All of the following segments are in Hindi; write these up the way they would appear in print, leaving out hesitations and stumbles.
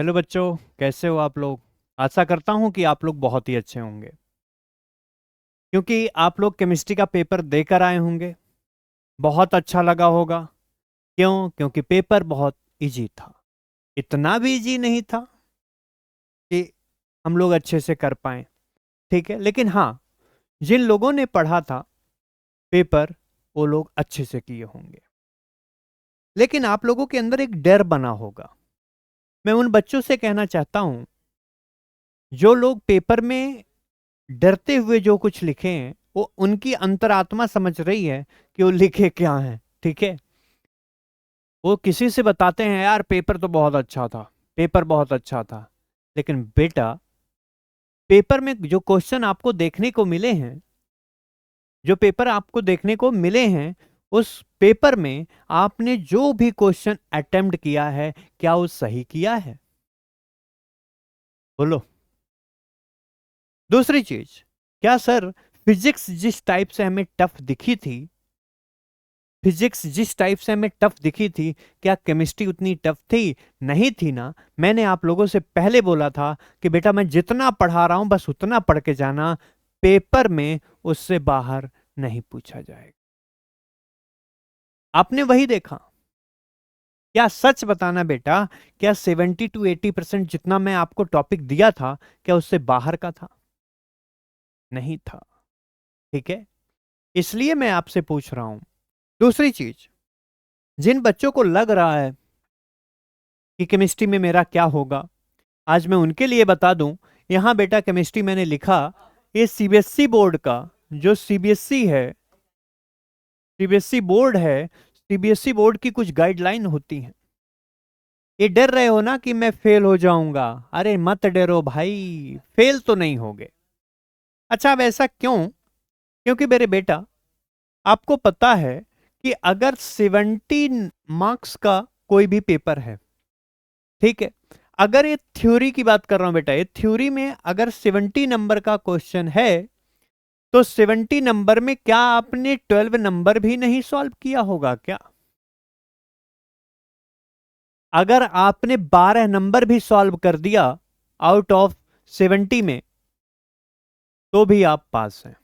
हेलो बच्चों, कैसे हो आप लोग। आशा करता हूं कि आप लोग बहुत ही अच्छे होंगे, क्योंकि आप लोग केमिस्ट्री का पेपर देकर आए होंगे। बहुत अच्छा लगा होगा। क्यों? क्योंकि पेपर बहुत इजी था। इतना भी इजी नहीं था कि हम लोग अच्छे से कर पाए। ठीक है, लेकिन हाँ, जिन लोगों ने पढ़ा था पेपर, वो लोग अच्छे से किए होंगे। लेकिन आप लोगों के अंदर एक डर बना होगा। मैं उन बच्चों से कहना चाहता हूं, जो लोग पेपर में डरते हुए जो कुछ लिखे हैं, वो उनकी अंतरात्मा समझ रही है कि वो लिखे क्या है। ठीक है, वो किसी से बताते हैं यार पेपर तो बहुत अच्छा था, पेपर बहुत अच्छा था। लेकिन बेटा, पेपर में जो क्वेश्चन आपको देखने को मिले हैं, जो पेपर आपको देखने को मिले हैं, उस पेपर में आपने जो भी क्वेश्चन अटेम्प्ट किया है, क्या वो सही किया है? बोलो। दूसरी चीज, क्या सर फिजिक्स जिस टाइप से हमें टफ दिखी थी, फिजिक्स जिस टाइप से हमें टफ दिखी थी, क्या केमिस्ट्री उतनी टफ थी? नहीं थी ना। मैंने आप लोगों से पहले बोला था कि बेटा मैं जितना पढ़ा रहा हूं बस उतना पढ़ के जाना, पेपर में उससे बाहर नहीं पूछा जाएगा। आपने वही देखा। क्या सच बताना बेटा, क्या 70 to 80% जितना मैं आपको टॉपिक दिया था, क्या उससे बाहर का था? नहीं था। ठीक है, इसलिए मैं आपसे पूछ रहा हूं। दूसरी चीज, जिन बच्चों को लग रहा है कि केमिस्ट्री में मेरा क्या होगा, आज मैं उनके लिए बता दूं। यहां बेटा केमिस्ट्री मैंने लिखा, ये सीबीएसई बोर्ड का, जो सीबीएसई है, सीबीएसई बोर्ड है, सीबीएसई बोर्ड की कुछ गाइडलाइन होती हैं। ये डर रहे हो ना कि मैं फेल हो जाऊंगा? अरे मत डरो भाई, फेल तो नहीं होगे। अच्छा, अब ऐसा क्यों? क्योंकि मेरे बेटा, आपको पता है कि अगर 70 मार्क्स का कोई भी पेपर है, ठीक है, अगर ये थ्योरी की बात कर रहा हूं बेटा, ये थ्योरी में अगर 70 नंबर का क्वेश्चन है, तो 70 नंबर में क्या आपने 12 नंबर भी नहीं सॉल्व किया होगा क्या? अगर आपने 12 नंबर भी सॉल्व कर दिया आउट ऑफ 70 में, तो भी आप पास हैं।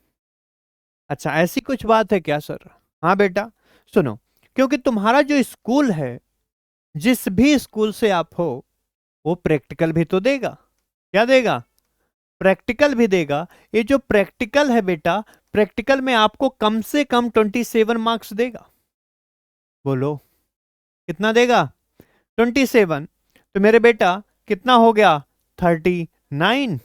अच्छा, ऐसी कुछ बात है क्या सर? हाँ बेटा, सुनो, क्योंकि तुम्हारा जो स्कूल है, जिस भी स्कूल से आप हो, वो प्रैक्टिकल भी तो देगा। क्या देगा? प्रैक्टिकल भी देगा। ये जो प्रैक्टिकल है बेटा, प्रैक्टिकल में आपको कम से कम 27 मार्क्स देगा। बोलो, कितना देगा? 27। तो मेरे बेटा, कितना हो गया? 39।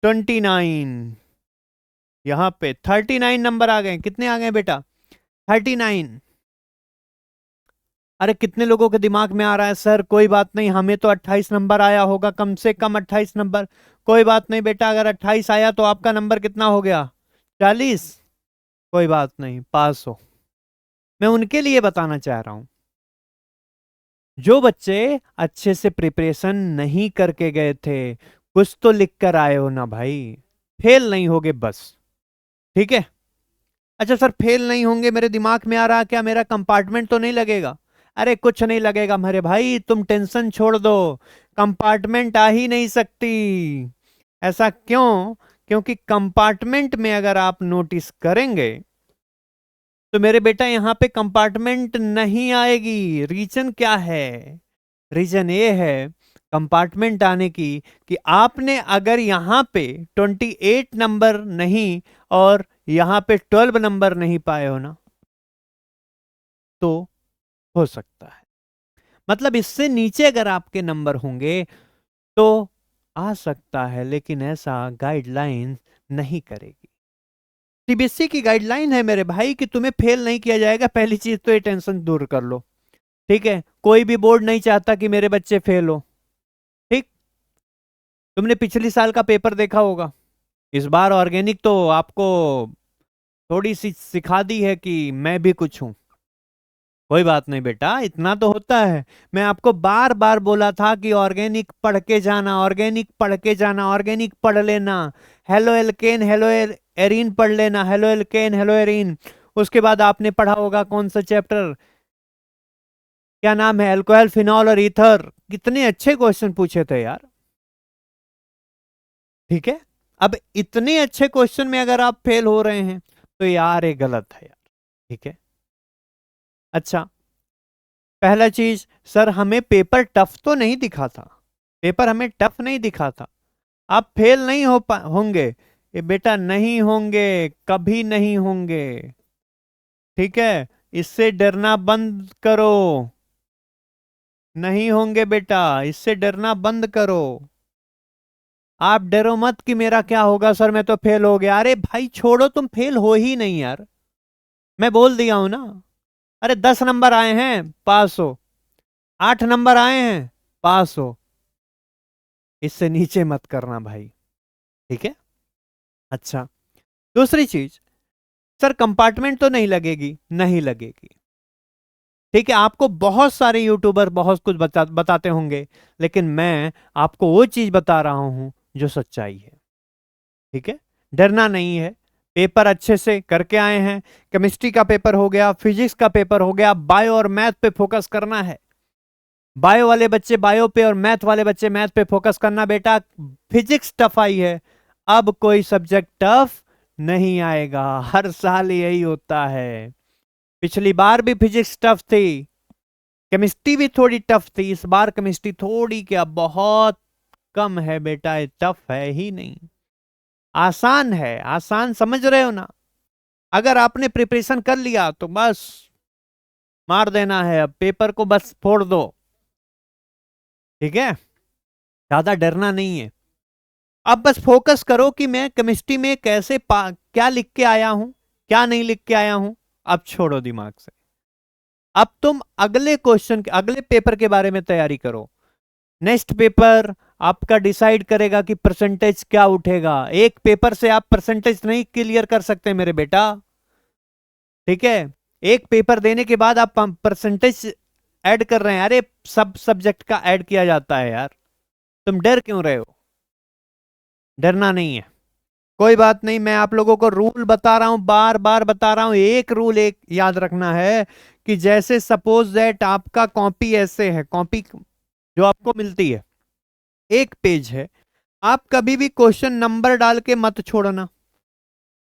29। यहां पे 39 नंबर आ गए। कितने आ गए बेटा? 39। अरे कितने लोगों के दिमाग में आ रहा है, सर कोई बात नहीं, हमें तो 28 नंबर आया होगा, कम से कम 28 नंबर। कोई बात नहीं बेटा, अगर 28 आया तो आपका नंबर कितना हो गया? 40। कोई बात नहीं, पास हो। मैं उनके लिए बताना चाह रहा हूं, जो बच्चे अच्छे से प्रिपरेशन नहीं करके गए थे। कुछ तो लिख कर आए हो ना भाई, फेल नहीं होगे बस। ठीक है। अच्छा सर, फेल नहीं होंगे, मेरे दिमाग में आ रहा क्या मेरा कंपार्टमेंट तो नहीं लगेगा? अरे कुछ नहीं लगेगा मेरे भाई, तुम टेंशन छोड़ दो। कंपार्टमेंट आ ही नहीं सकती। ऐसा क्यों? क्योंकि कंपार्टमेंट में अगर आप नोटिस करेंगे, तो मेरे बेटा यहां पे कंपार्टमेंट नहीं आएगी। रीजन क्या है? रीजन ये है कंपार्टमेंट आने की, कि आपने अगर यहां पे 28 नंबर नहीं और यहां पे 12 नंबर नहीं पाए हो ना, तो हो सकता है, मतलब इससे नीचे अगर आपके नंबर होंगे तो आ सकता है, लेकिन ऐसा गाइडलाइन नहीं करेगी। सीबीएसई की गाइडलाइन है मेरे भाई कि तुम्हें फेल नहीं किया जाएगा। पहली चीज तो ये टेंशन दूर कर लो। ठीक है, कोई भी बोर्ड नहीं चाहता कि मेरे बच्चे फेल हो। ठीक। तुमने पिछली साल का पेपर देखा होगा। इस बार ऑर्गेनिक तो आपको थोड़ी सी सिखा दी है कि मैं भी कुछ हूं। कोई बात नहीं बेटा, इतना तो होता है। मैं आपको बार बार बोला था कि ऑर्गेनिक पढ़ के जाना, ऑर्गेनिक पढ़ के जाना, ऑर्गेनिक पढ़ लेना। हेलो एल्केन, हेलो एरीन पढ़ लेना, हेलो एल्केन, हेलो एरीन। उसके बाद आपने पढ़ा होगा कौन सा चैप्टर? क्या नाम है, अल्कोहल, फिनॉल और ईथर। कितने अच्छे क्वेश्चन पूछे थे यार। ठीक है, अब इतने अच्छे क्वेश्चन में अगर आप फेल हो रहे हैं तो यार ये गलत है यार। ठीक है, अच्छा, पहला चीज, सर हमें पेपर टफ तो नहीं दिखा था, पेपर हमें टफ नहीं दिखा था। आप फेल नहीं होंगे, ये बेटा नहीं होंगे, कभी नहीं होंगे। ठीक है, इससे डरना बंद करो। नहीं होंगे बेटा, इससे डरना बंद करो। आप डरो मत कि मेरा क्या होगा सर, मैं तो फेल हो गया। अरे भाई छोड़ो, तुम फेल हो ही नहीं यार, मैं बोल दिया हूं ना। अरे 10 नंबर आए हैं, पास हो। 8 नंबर आए हैं, पास हो। इससे नीचे मत करना भाई। ठीक है, अच्छा, दूसरी चीज, सर कंपार्टमेंट तो नहीं लगेगी, नहीं लगेगी। ठीक है, आपको बहुत सारे यूट्यूबर बहुत कुछ बताते होंगे, लेकिन मैं आपको वो चीज बता रहा हूं जो सच्चाई है। ठीक है, डरना नहीं है। पेपर अच्छे से करके आए हैं, केमिस्ट्री का पेपर हो गया, फिजिक्स का पेपर हो गया, बायो और मैथ पे फोकस करना है। बायो वाले बच्चे बायो पे और मैथ वाले बच्चे मैथ पे फोकस करना बेटा। फिजिक्स टफ आई है, अब कोई सब्जेक्ट टफ नहीं आएगा, हर साल यही होता है। पिछली बार भी फिजिक्स टफ थी, केमिस्ट्री भी थोड़ी टफ थी, इस बार केमिस्ट्री थोड़ी क्या बहुत कम है बेटा, ये टफ है ही नहीं, आसान है, आसान समझ रहे हो ना। अगर आपने प्रिपरेशन कर लिया तो बस मार देना है, अब पेपर को बस फोड़ दो। ठीक है, ज्यादा डरना नहीं है। अब बस फोकस करो कि मैं केमिस्ट्री में कैसे क्या लिख के आया हूं, क्या नहीं लिख के आया हूं। अब छोड़ो दिमाग से, अब तुम अगले क्वेश्चन के अगले पेपर के बारे में तैयारी करो। नेक्स्ट पेपर आपका डिसाइड करेगा कि परसेंटेज क्या उठेगा। एक पेपर से आप परसेंटेज नहीं क्लियर कर सकते मेरे बेटा। ठीक है, एक पेपर देने के बाद आप परसेंटेज ऐड कर रहे हैं। अरे सब सब्जेक्ट का ऐड किया जाता है यार, तुम डर क्यों रहे हो। डरना नहीं है, कोई बात नहीं। मैं आप लोगों को रूल बता रहा हूं, बार बार बता रहा हूं। एक रूल एक याद रखना है कि जैसे सपोज दैट आपका कॉपी ऐसे है, कॉपी जो आपको मिलती है एक पेज है, आप कभी भी क्वेश्चन नंबर डाल के मत छोड़ना।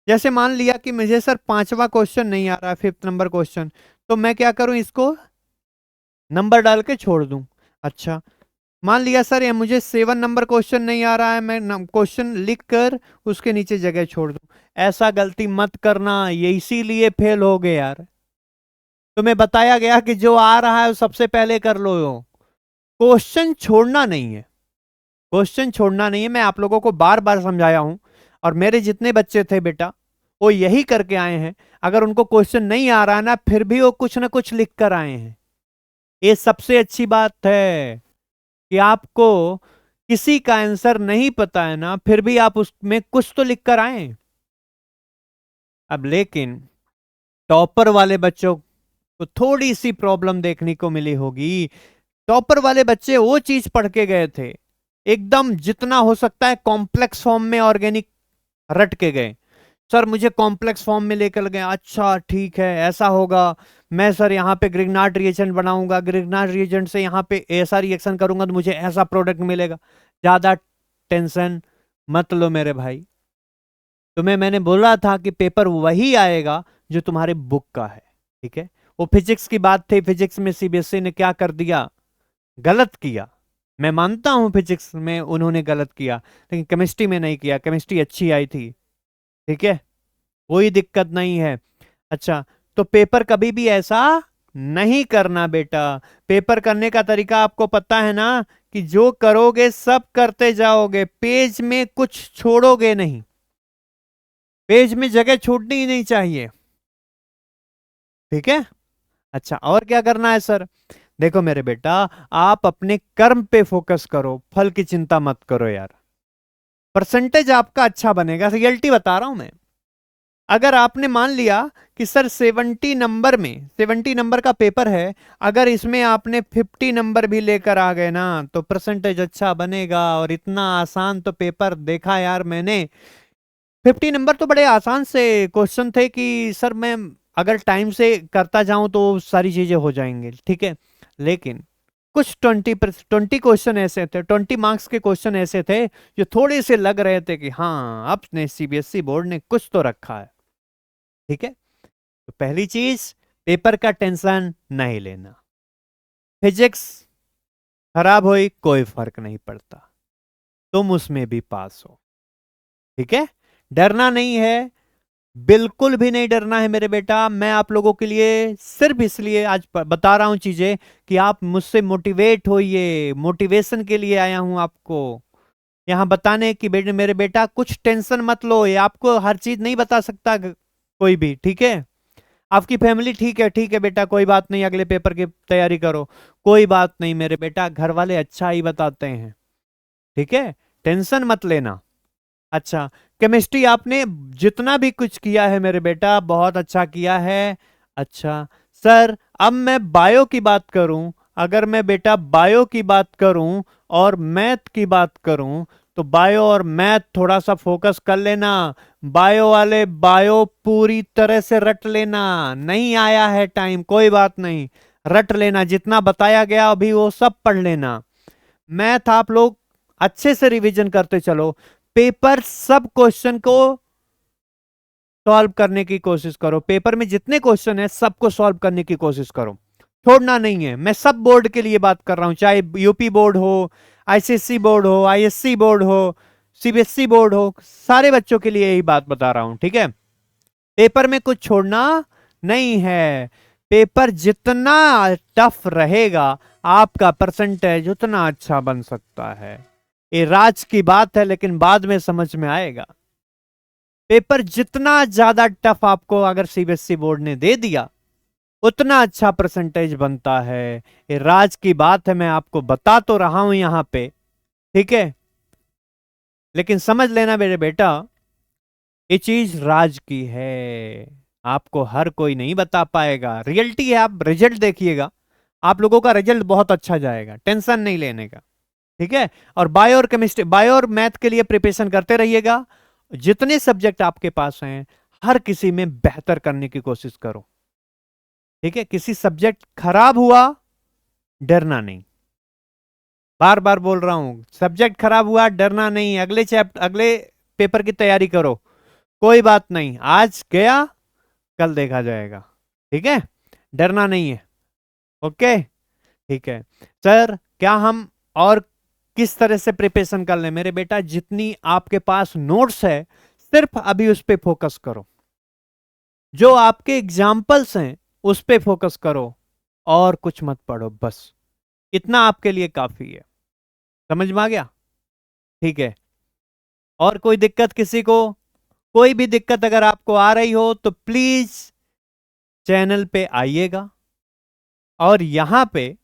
जैसे मान लिया कि मुझे सर 5वां क्वेश्चन नहीं आ रहा है, 5th नंबर क्वेश्चन, तो मैं क्या करूं, इसको नंबर डाल के छोड़ दूं। अच्छा, मान लिया सर ये मुझे 7 नंबर क्वेश्चन नहीं आ रहा है, मैं क्वेश्चन लिख कर उसके नीचे जगह छोड़ दूं। ऐसा गलती मत करना, ये इसीलिए फेल हो गए यार। तुम्हें बताया गया कि जो आ रहा है वो सबसे पहले कर लो। क्वेश्चन छोड़ना नहीं है, क्वेश्चन छोड़ना नहीं है, मैं आप लोगों को बार बार समझाया हूं। और मेरे जितने बच्चे थे बेटा वो यही करके आए हैं। अगर उनको क्वेश्चन नहीं आ रहा ना, फिर भी वो कुछ ना कुछ लिख कर आए हैं। ये सबसे अच्छी बात है कि आपको किसी का आंसर नहीं पता है ना, फिर भी आप उसमें कुछ तो लिख कर आए। अब लेकिन टॉपर वाले बच्चों को थोड़ी सी प्रॉब्लम देखने को मिली होगी। टॉपर वाले बच्चे वो चीज पढ़ के गए थे, एकदम जितना हो सकता है कॉम्प्लेक्स फॉर्म में ऑर्गेनिक रट के गए। सर मुझे कॉम्प्लेक्स फॉर्म में लेकर गए, अच्छा ठीक है ऐसा होगा, मैं सर यहाँ पे ग्रिग्नार्ड रिएजेंट बनाऊंगा, ग्रिग्नार्ड रिएजेंट से यहाँ पे ऐसा रिएक्शन करूंगा तो मुझे ऐसा प्रोडक्ट मिलेगा। ज्यादा टेंशन मत लो मेरे भाई, तुम्हें मैंने बोला था कि पेपर वही आएगा जो तुम्हारे बुक का है। ठीक है, वो फिजिक्स की बात थी, फिजिक्स में सीबीएसई ने क्या कर दिया, गलत किया। मैं मानता हूं फिजिक्स में उन्होंने गलत किया, लेकिन केमिस्ट्री में नहीं किया, केमिस्ट्री अच्छी आई थी। ठीक है, कोई दिक्कत नहीं है। अच्छा, तो पेपर कभी भी ऐसा नहीं करना बेटा। पेपर करने का तरीका आपको पता है ना, कि जो करोगे सब करते जाओगे, पेज में कुछ छोड़ोगे नहीं, पेज में जगह छूटनी ही नहीं चाहिए। ठीक है, अच्छा और क्या करना है सर। देखो मेरे बेटा, आप अपने कर्म पे फोकस करो, फल की चिंता मत करो यार। परसेंटेज आपका अच्छा बनेगा, रियलिटी बता रहा हूं मैं। अगर आपने मान लिया कि सर 70 नंबर का पेपर है, अगर इसमें आपने 50 नंबर भी लेकर आ गए ना, तो परसेंटेज अच्छा बनेगा। और इतना आसान तो पेपर देखा यार मैंने, 50 नंबर तो बड़े आसान से क्वेश्चन थे कि सर मैं अगर टाइम से करता जाऊं तो सारी चीजें हो जाएंगी, ठीक है। लेकिन कुछ 20 क्वेश्चन ऐसे थे, 20 मार्क्स के क्वेश्चन ऐसे थे जो थोड़े से लग रहे थे कि हाँ अपने सीबीएसई बोर्ड ने कुछ तो रखा है, ठीक है। तो पहली चीज, पेपर का टेंशन नहीं लेना। फिजिक्स खराब हुई कोई फर्क नहीं पड़ता, तुम उसमें भी पास हो, ठीक है। डरना नहीं है, बिल्कुल भी नहीं डरना है मेरे बेटा। मैं आप लोगों के लिए सिर्फ इसलिए आज बता रहा हूं चीजें कि आप मुझसे मोटिवेट होइए, मोटिवेशन के लिए आया हूं आपको यहां बताने कि बेटे मेरे बेटा कुछ टेंशन मत लो, ये आपको हर चीज नहीं बता सकता कोई भी, ठीक है। आपकी फैमिली ठीक है बेटा, कोई बात नहीं, अगले पेपर की तैयारी करो, कोई बात नहीं मेरे बेटा, घर वाले अच्छा ही बताते हैं, ठीक है, टेंशन मत लेना। अच्छा, केमिस्ट्री आपने जितना भी कुछ किया है मेरे बेटा बहुत अच्छा किया है। अच्छा सर, अब मैं बायो की बात करूं, अगर मैं बेटा बायो की बात करूं और मैथ की बात करूं, तो बायो और मैथ थोड़ा सा फोकस कर लेना। बायो वाले बायो पूरी तरह से रट लेना, नहीं आया है टाइम कोई बात नहीं, रट लेना, जितना बताया गया अभी वो सब पढ़ लेना। मैथ आप लोग अच्छे से रिवीजन करते चलो, पेपर सब क्वेश्चन को सॉल्व करने की कोशिश करो, पेपर में जितने क्वेश्चन है सबको सॉल्व करने की कोशिश करो, छोड़ना नहीं है। मैं सब बोर्ड के लिए बात कर रहा हूं, चाहे यूपी बोर्ड हो, आईसीएसई बोर्ड हो, आईएससी बोर्ड हो, सीबीएसई बोर्ड हो, सारे बच्चों के लिए यही बात बता रहा हूं, ठीक है। पेपर में कुछ छोड़ना नहीं है, पेपर जितना टफ रहेगा आपका परसेंटेज उतना अच्छा बन सकता है। ये राज की बात है लेकिन बाद में समझ में आएगा। पेपर जितना ज्यादा टफ आपको अगर सीबीएसई बोर्ड ने दे दिया उतना अच्छा परसेंटेज बनता है, ये राज की बात है, मैं आपको बता तो रहा हूं यहां पे, ठीक है। लेकिन समझ लेना मेरे बेटा, ये चीज राज की है, आपको हर कोई नहीं बता पाएगा, रियलिटी है। आप रिजल्ट देखिएगा, आप लोगों का रिजल्ट बहुत अच्छा जाएगा, टेंशन नहीं लेने का, ठीक है। और बायो और केमिस्ट्री, बायो और मैथ के लिए प्रिपरेशन करते रहिएगा, जितने सब्जेक्ट आपके पास हैं हर किसी में बेहतर करने की कोशिश करो, ठीक है। किसी सब्जेक्ट खराब हुआ डरना नहीं, बार बार बोल रहा हूं, सब्जेक्ट खराब हुआ डरना नहीं, अगले पेपर की तैयारी करो, कोई बात नहीं, आज गया कल देखा जाएगा, ठीक है, डरना नहीं है, ओके, ठीक है। सर क्या हम और किस तरह से प्रिपरेशन कर लें? मेरे बेटा जितनी आपके पास नोट्स है सिर्फ अभी उस पर फोकस करो, जो आपके एग्जाम्पल्स हैं उस पे फोकस करो, और कुछ मत पढ़ो, बस इतना आपके लिए काफी है। समझ में आ गया? ठीक है। और कोई दिक्कत किसी को? कोई भी दिक्कत अगर आपको आ रही हो तो प्लीज चैनल पे आइएगा, और यहां पे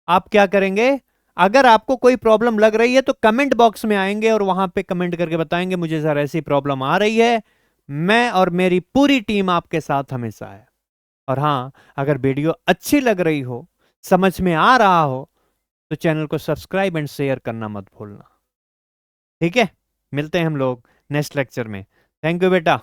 आप क्या करेंगे, अगर आपको कोई प्रॉब्लम लग रही है तो कमेंट बॉक्स में आएंगे और वहां पे कमेंट करके बताएंगे मुझे सर ऐसी प्रॉब्लम आ रही है, मैं और मेरी पूरी टीम आपके साथ हमेशा है। और हाँ, अगर वीडियो अच्छी लग रही हो, समझ में आ रहा हो, तो चैनल को सब्सक्राइब एंड शेयर करना मत भूलना, ठीक है। मिलते हैं हम लोग नेक्स्ट लेक्चर में। थैंक यू बेटा।